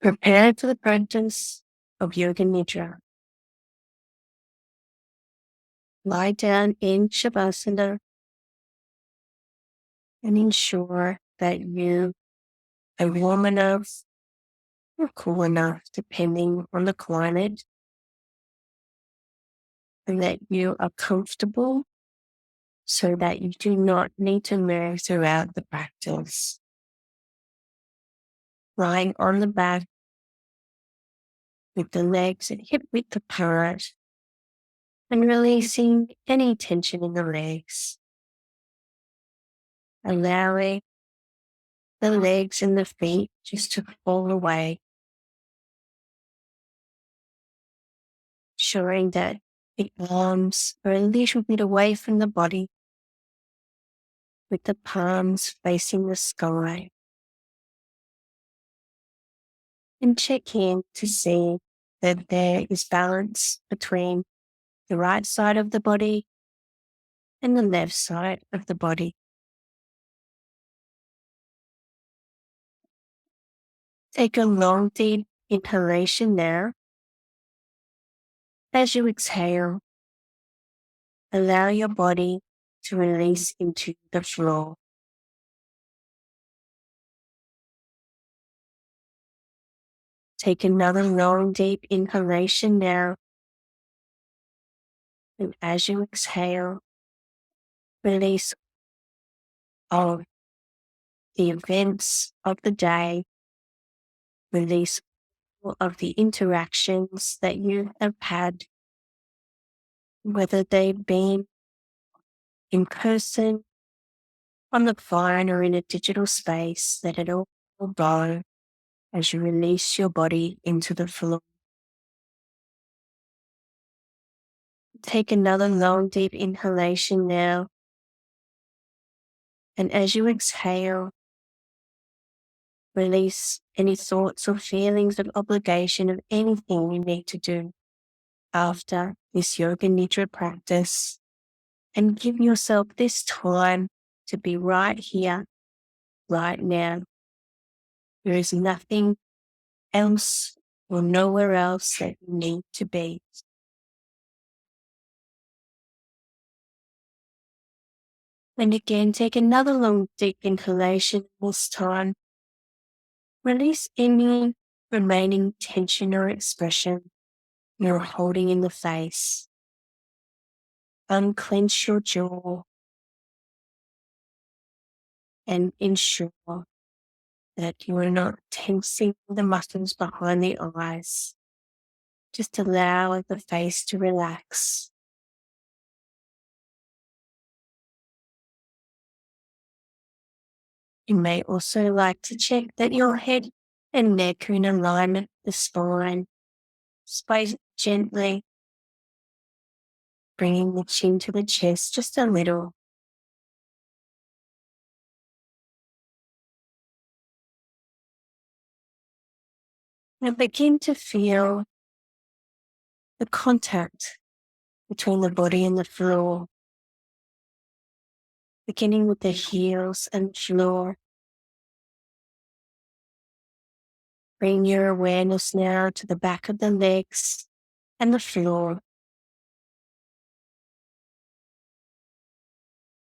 Prepare for the practice of Yoga Nidra. Lie down in Shavasana and ensure that you are warm enough or cool enough, depending on the climate, and that you are comfortable so that you do not need to move throughout the practice. Lying on the back with the legs and hip width apart and releasing any tension in the legs. Allowing the legs and the feet just to fall away. Ensuring that the arms are a little bit away from the body, with the palms facing the sky. And check in to see that there is balance between the right side of the body and the left side of the body. Take a long, deep inhalation now. As you exhale, allow your body to release into the floor. Take another long, deep inhalation now. And as you exhale, release of the events of the day, release all of the interactions that you have had, whether they've been in person, on the phone, or in a digital space, let it all go as you release your body into the floor. Take another long, deep inhalation now. And as you exhale, release any thoughts or feelings of obligation of anything you need to do after this Yoga Nidra practice, and give yourself this time to be right here, right now. There is nothing else or nowhere else that you need to be. And again, take another long, deep inhalation this time. Release any remaining tension or expression you're holding in the face. Unclench your jaw and ensure that you are not tensing the muscles behind the eyes. Just allow the face to relax. You may also like to check that your head and neck are in alignment with the spine. Sway gently, bringing the chin to the chest just a little. Now begin to feel the contact between the body and the floor, beginning with the heels and floor. Bring your awareness now to the back of the legs and the floor.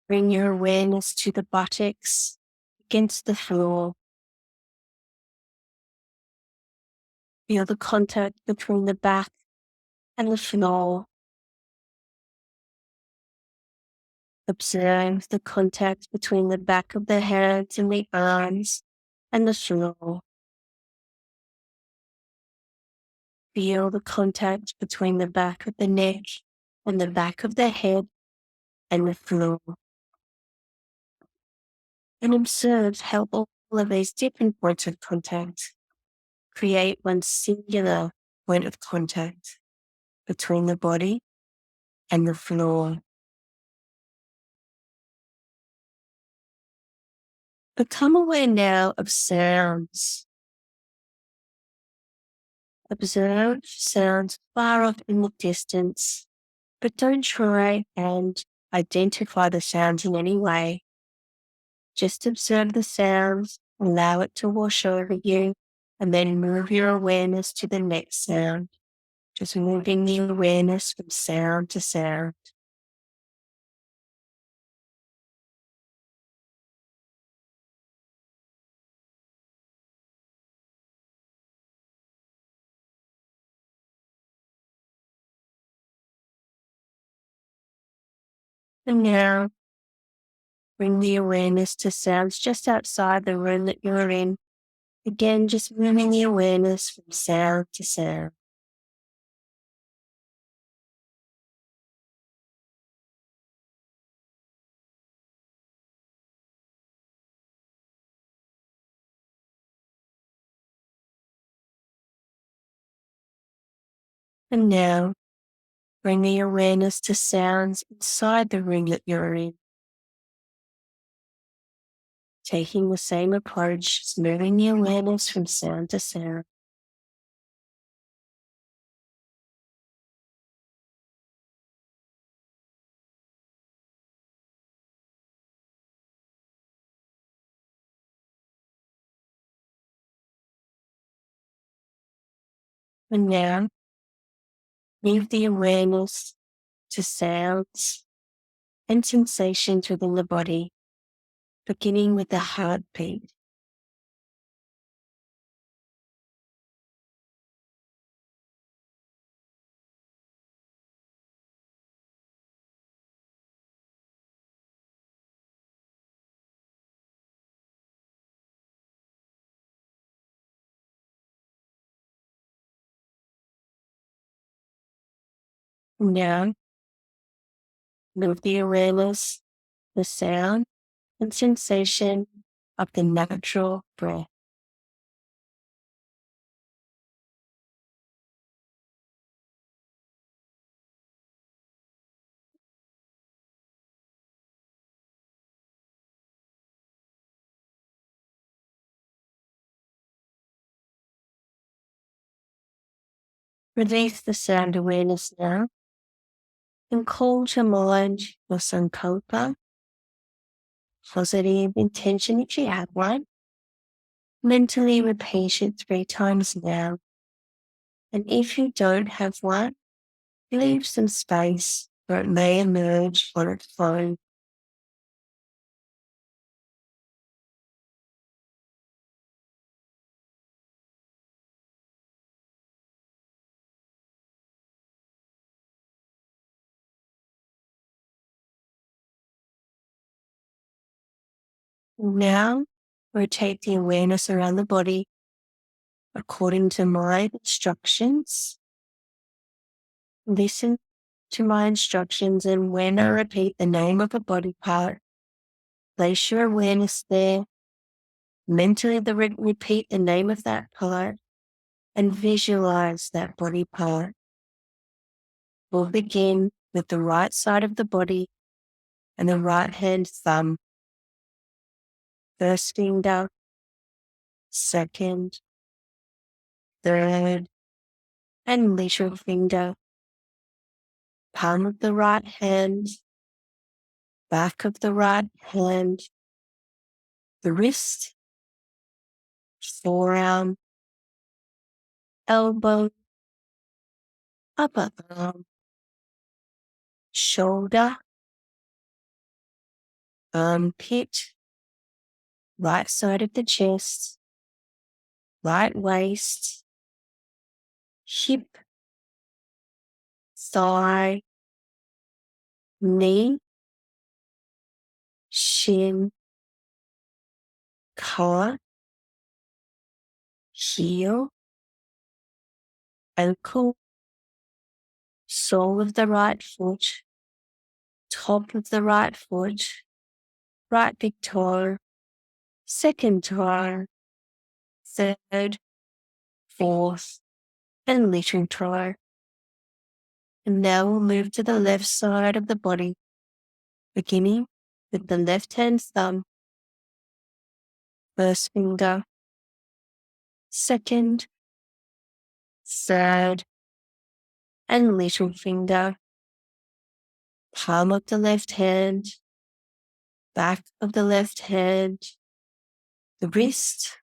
Bring your awareness to the buttocks against the floor. Feel the contact between the back and the floor. Observe the contact between the back of the hands and the arms and the floor. Feel the contact between the back of the neck and the back of the head and the floor. And observe how all of these different points of contact create one singular point of contact between the body and the floor. Become aware now of sounds. Observe sounds far off in the distance, but don't try and identify the sounds in any way. Just observe the sounds, allow it to wash over you And then move your awareness to the next sound, just moving the awareness from sound to sound. And now, bring the awareness to sounds just outside the room that you're in. Again, just moving the awareness from sound to sound. And now, bring the awareness to sounds inside the room that you're in. Taking the same approach, just moving the awareness from sound to sound. And now, move the awareness to sounds and sensations within the body, beginning with the heartbeat. Now, move the awareness, the sound and sensation of the natural breath. Release the sound awareness now and call to mind your Sankalpa, positive intention if you have one. Mentally repeat it 3 times now. And if you don't have one, leave some space where it may emerge on its own. Now, rotate the awareness around the body according to my instructions. Listen to my instructions, and when I repeat the name of a body part, place your awareness there. Mentally repeat the name of that part and visualize that body part. We'll begin with the right side of the body and the right hand thumb. First finger, second, third, and little finger. Palm of the right hand, back of the right hand, the wrist, forearm, elbow, upper arm, shoulder, armpit, right side of the chest, right waist, hip, thigh, knee, shin, calf, heel, ankle, sole of the right foot, top of the right foot, right big toe, second toe, third, fourth, and little toe. And now we'll move to the left side of the body, beginning with the left hand thumb, first finger, second, third, and little finger, palm of the left hand, back of the left hand, the wrist,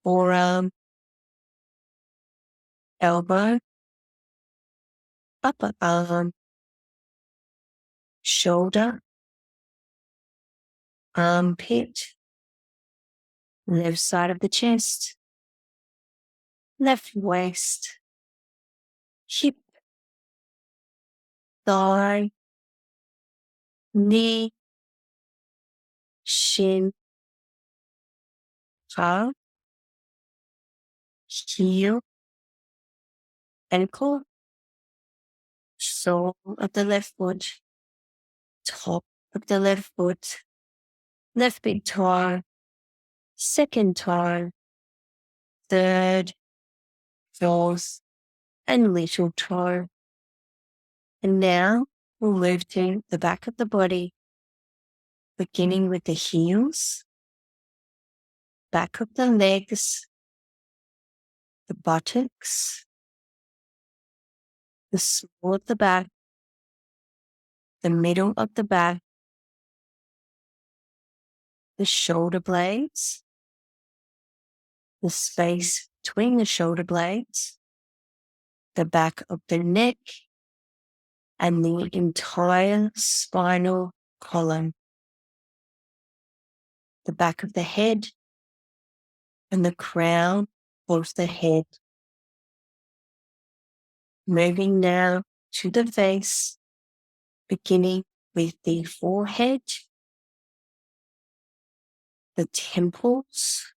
forearm, elbow, upper arm, shoulder, armpit, left side of the chest, left waist, hip, thigh, knee, shin, calf, heel, ankle, sole of the left foot, top of the left foot, left big toe, second toe, third, fourth, and little toe. And now we'll move to the back of the body, beginning with the heels, back of the legs, the buttocks, the small of the back, the middle of the back, the shoulder blades, the space between the shoulder blades, the back of the neck, and the entire spinal column, the back of the head, and the crown of the head. Moving now to the face, beginning with the forehead, the temples,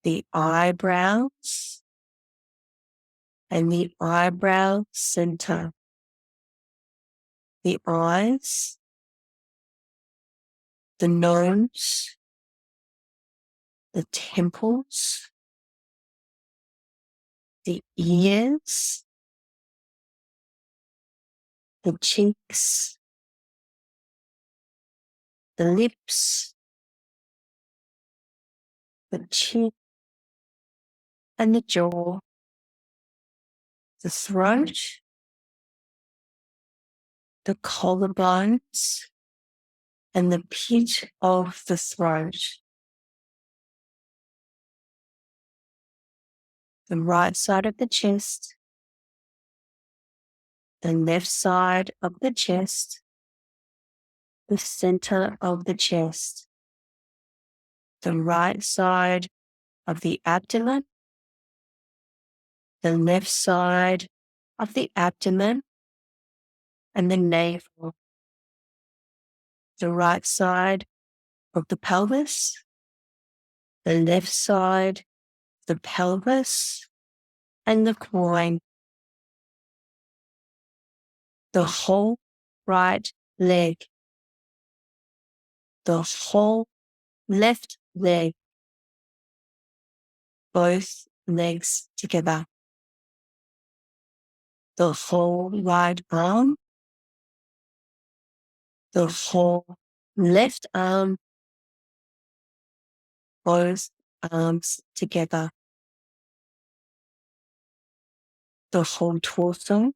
the eyebrows, and the eyebrow center, the eyes, the nose, the temples, the ears, the cheeks, the lips, the chin, and the jaw, the throat, the collarbones, and the pit of the throat, the right side of the chest, the left side of the chest, the center of the chest, the right side of the abdomen, the left side of the abdomen, and the navel, the right side of the pelvis, the left side of the pelvis, and the groin, the whole right leg, the whole left leg, both legs together, the whole right arm, the whole left arm, both arms together, the whole torso,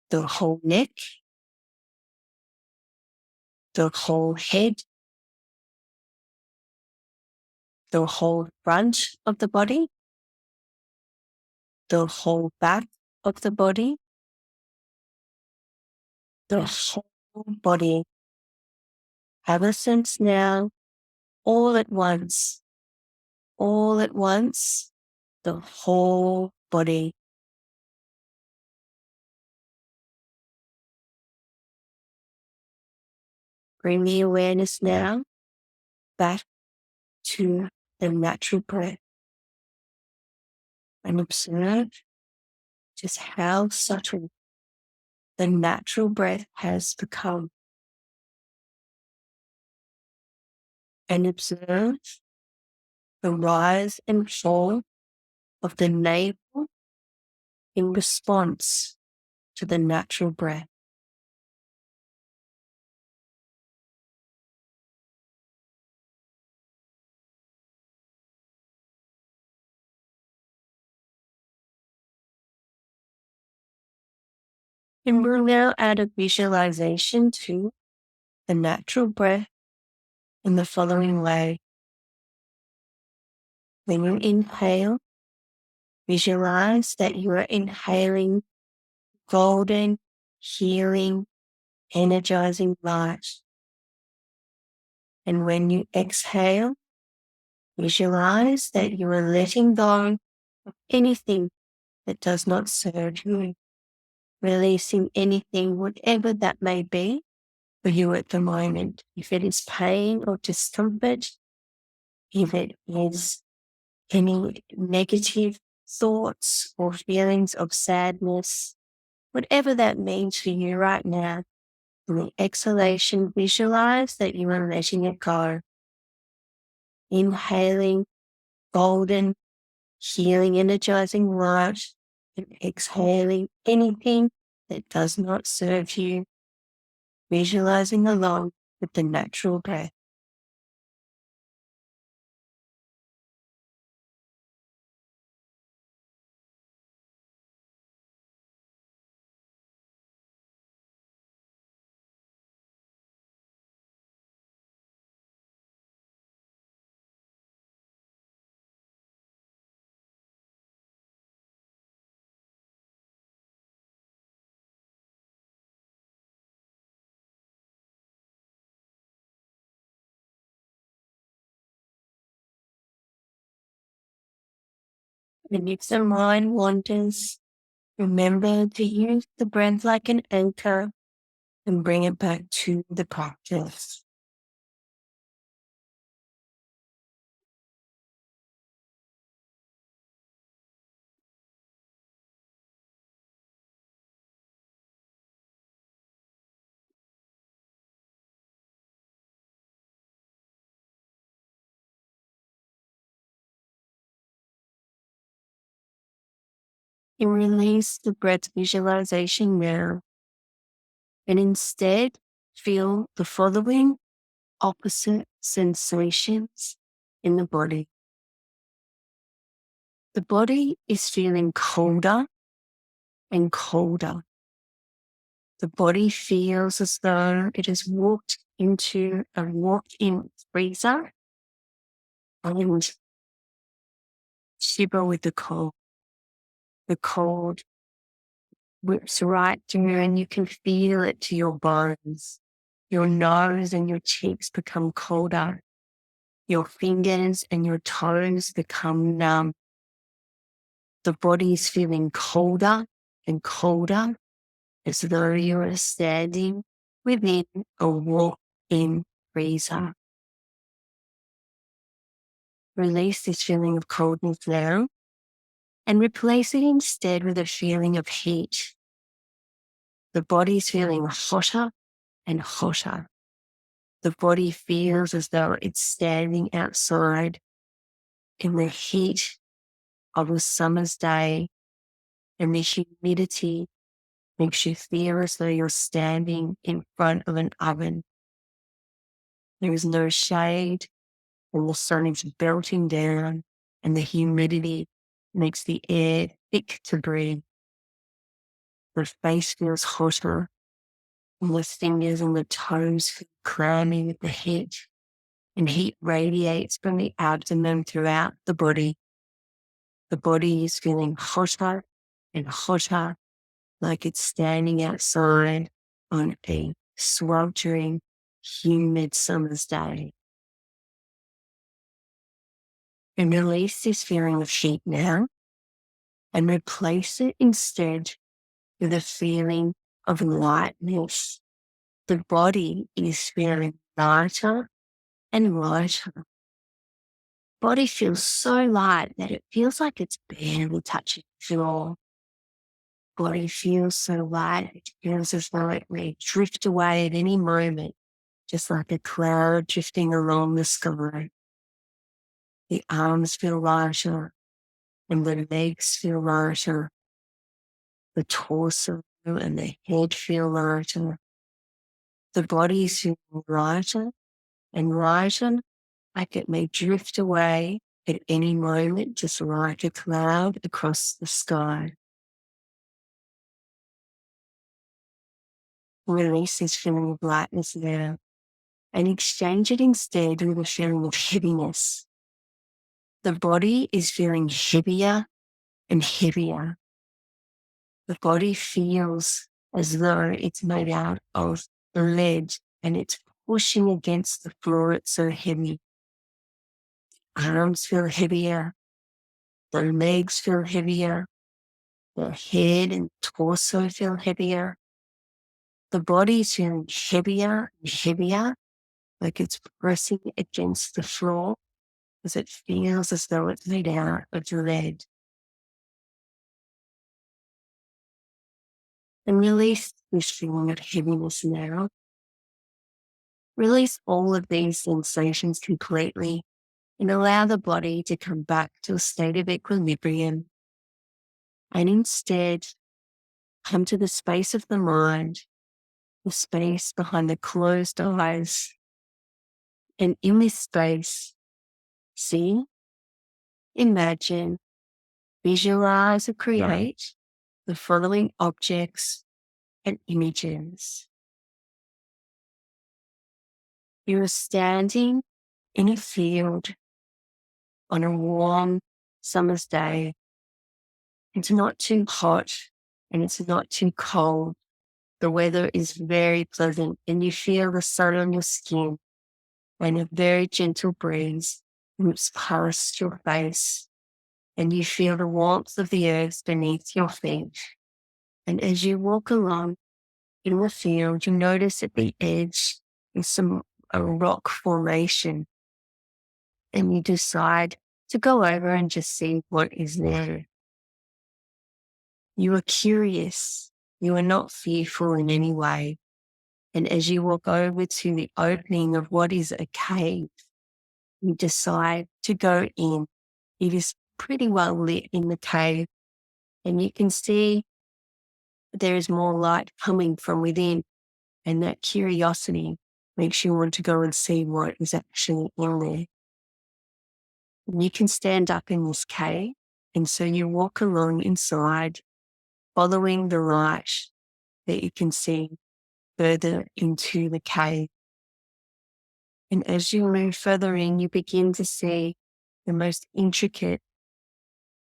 the whole neck, the whole head, the whole front of the body, the whole back of the body, the whole body. Have a sense now, all at once, the whole body. Bring the awareness now back to the natural breath and observe just how subtle the natural breath has become. And observe the rise and fall of the navel in response to the natural breath. And we'll now add a visualization to the natural breath in the following way. When you inhale, visualize that you are inhaling golden, healing, energizing light. And when you exhale, visualize that you are letting go of anything that does not serve you, releasing anything, whatever that may be for you at the moment. If it is pain or discomfort, if it is any negative thoughts or feelings of sadness, whatever that means for you right now, in the exhalation, visualize that you are letting it go. Inhaling golden, healing, energizing light, and exhaling anything that does not serve you, visualizing along with the natural breath. And if the mind wanders, remember to use the breath like an anchor and bring it back to the practice. You release the breath visualization now and instead feel the following opposite sensations in the body. The body is feeling colder and colder. The body feels as though it has walked into a walk-in freezer and shiver with the cold. The cold whips right through and you can feel it to your bones. Your nose and your cheeks become colder. Your fingers and your toes become numb. The body is feeling colder and colder, as though you are standing within a walk-in freezer. Release this feeling of coldness now and replace it instead with a feeling of heat. The body is feeling hotter and hotter. The body feels as though it's standing outside in the heat of a summer's day, and the humidity makes you feel as though you're standing in front of an oven. There is no shade, and the sun is belting down, and the humidity makes the air thick to breathe. The face feels hotter, and the fingers and the toes feel clammy with the heat, and heat radiates from the abdomen throughout the body. The body is feeling hotter and hotter, like it's standing outside on a sweltering, humid summer's day. And release this feeling of heat now and replace it instead with a feeling of lightness. The body is feeling lighter and lighter. Body feels so light that it feels like it's barely touching the floor. Body feels so light, it feels as though it may drift away at any moment, just like a cloud drifting along the sky. The arms feel lighter and the legs feel lighter. The torso and the head feel lighter. The body is feeling lighter and lighter, like it may drift away at any moment, just like a cloud across the sky. Release this feeling of lightness now and exchange it instead with a feeling of heaviness. The body is feeling heavier and heavier. The body feels as though it's made out of lead and it's pushing against the floor. It's so heavy. Arms feel heavier. The legs feel heavier. The head and torso feel heavier. The body is feeling heavier and heavier, like it's pressing against the floor as it feels as though it's made out of lead. And release this feeling of heaviness now. Release all of these sensations completely and allow the body to come back to a state of equilibrium. And instead, come to the space of the mind, the space behind the closed eyes. And in this space, see, imagine, visualize or create the following objects and images. You are standing in a field on a warm summer's day. It's not too hot and it's not too cold. The weather is very pleasant and you feel the sun on your skin and a very gentle breeze moves past your face and you feel the warmth of the earth beneath your feet. And as you walk along in the field, you notice at the edge is a rock formation and you decide to go over and just see what is there. You are curious. You are not fearful in any way. And as you walk over to the opening of what is a cave, you decide to go in. It is pretty well lit in the cave and you can see there is more light coming from within. And that curiosity makes you want to go and see what is actually in there. And you can stand up in this cave. And so you walk along inside, following the light that you can see further into the cave. And as you move further in, you begin to see the most intricate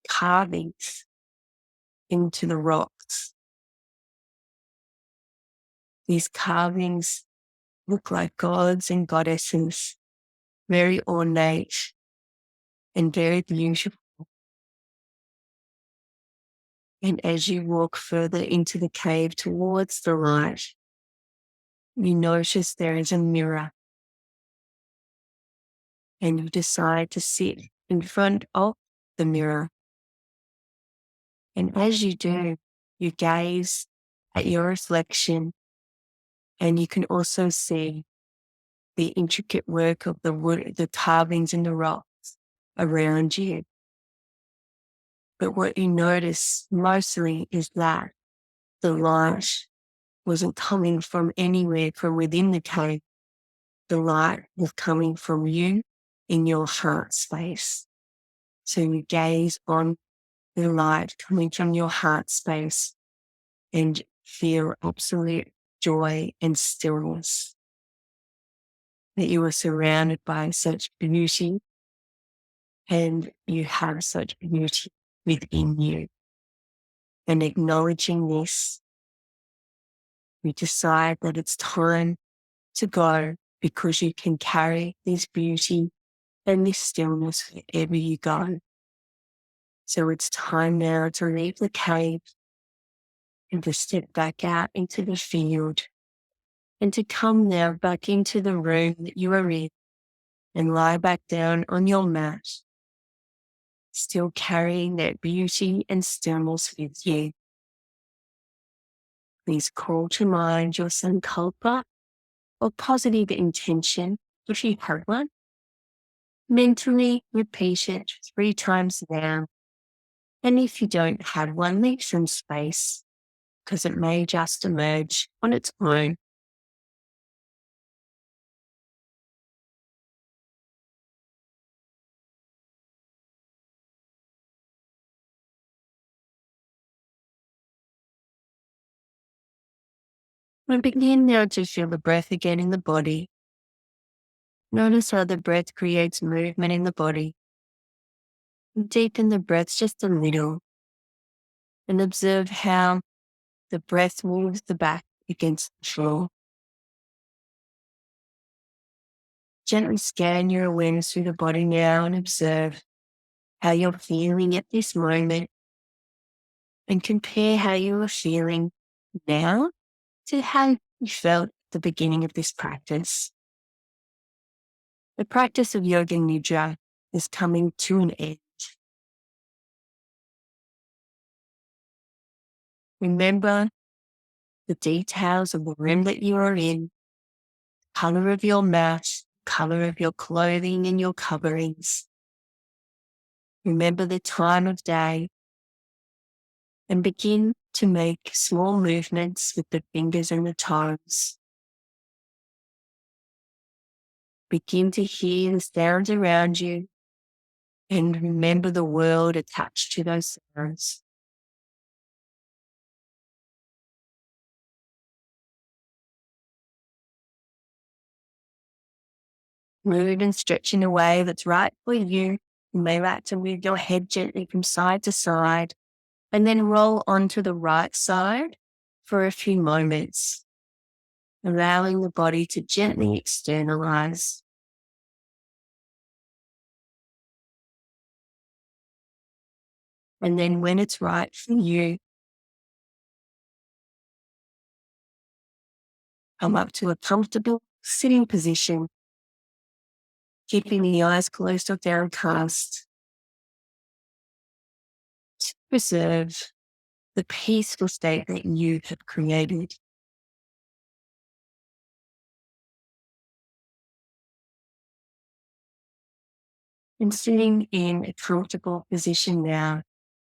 carvings into the rocks. These carvings look like gods and goddesses, very ornate and very beautiful. And as you walk further into the cave towards the light, you notice there is a mirror. And you decide to sit in front of the mirror. And as you do, you gaze at your reflection and you can also see the intricate work of the wood, the carvings in the rocks around you. But what you notice mostly is that the light wasn't coming from anywhere from within the cave. The light was coming from you in your heart space. So you gaze on the light coming from your heart space and feel absolute joy and stillness. That you are surrounded by such beauty and you have such beauty within you. And acknowledging this, we decide that it's time to go because you can carry this beauty and this stillness wherever you go. So it's time now to leave the cave and to step back out into the field and to come now back into the room that you are in and lie back down on your mat, still carrying that beauty and stillness with you. Please call to mind your Sankalpa or positive intention if you have one. Mentally repeat it 3 times now. And if you don't have one, leave some space because it may just emerge on its own. We begin now to feel the breath again in the body. Notice how the breath creates movement in the body. Deepen the breath just a little and observe how the breath moves the back against the floor. Gently scan your awareness through the body now and observe how you're feeling at this moment, and compare how you are feeling now to how you felt at the beginning of this practice. The practice of Yoga Nidra is coming to an end. Remember the details of the room that you are in, color of your mat, color of your clothing and your coverings. Remember the time of day, and begin to make small movements with the fingers and the toes. Begin to hear the sounds around you and remember the world attached to those sounds. Move and stretch in a way that's right for you. You may like to move your head gently from side to side and then roll onto the right side for a few moments, allowing the body to gently externalize. And then when it's right for you, come up to a comfortable sitting position, keeping the eyes closed or downcast, to preserve the peaceful state that you have created. And sitting in a comfortable position now,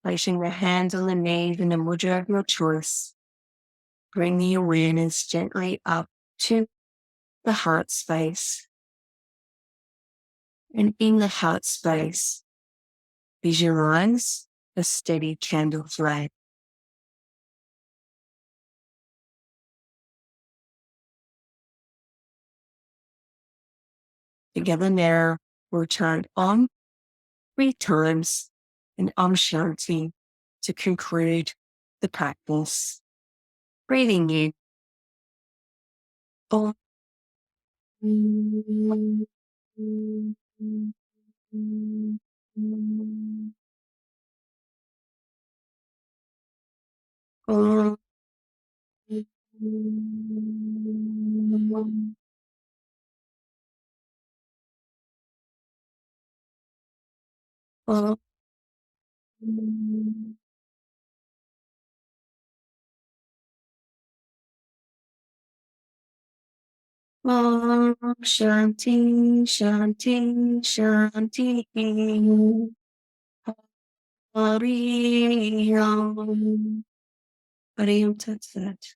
placing the hands on the knees in a mudra of your choice, bring the awareness gently up to the heart space. And in the heart space, visualize a steady candle flame. Together now, we'll chant Om 3 times and Om Shanti to conclude the practice. Breathing in. Om. Om. Om. Om Shanti, Shanti, Shanti. Hari Om. Hari Om Tat Sat.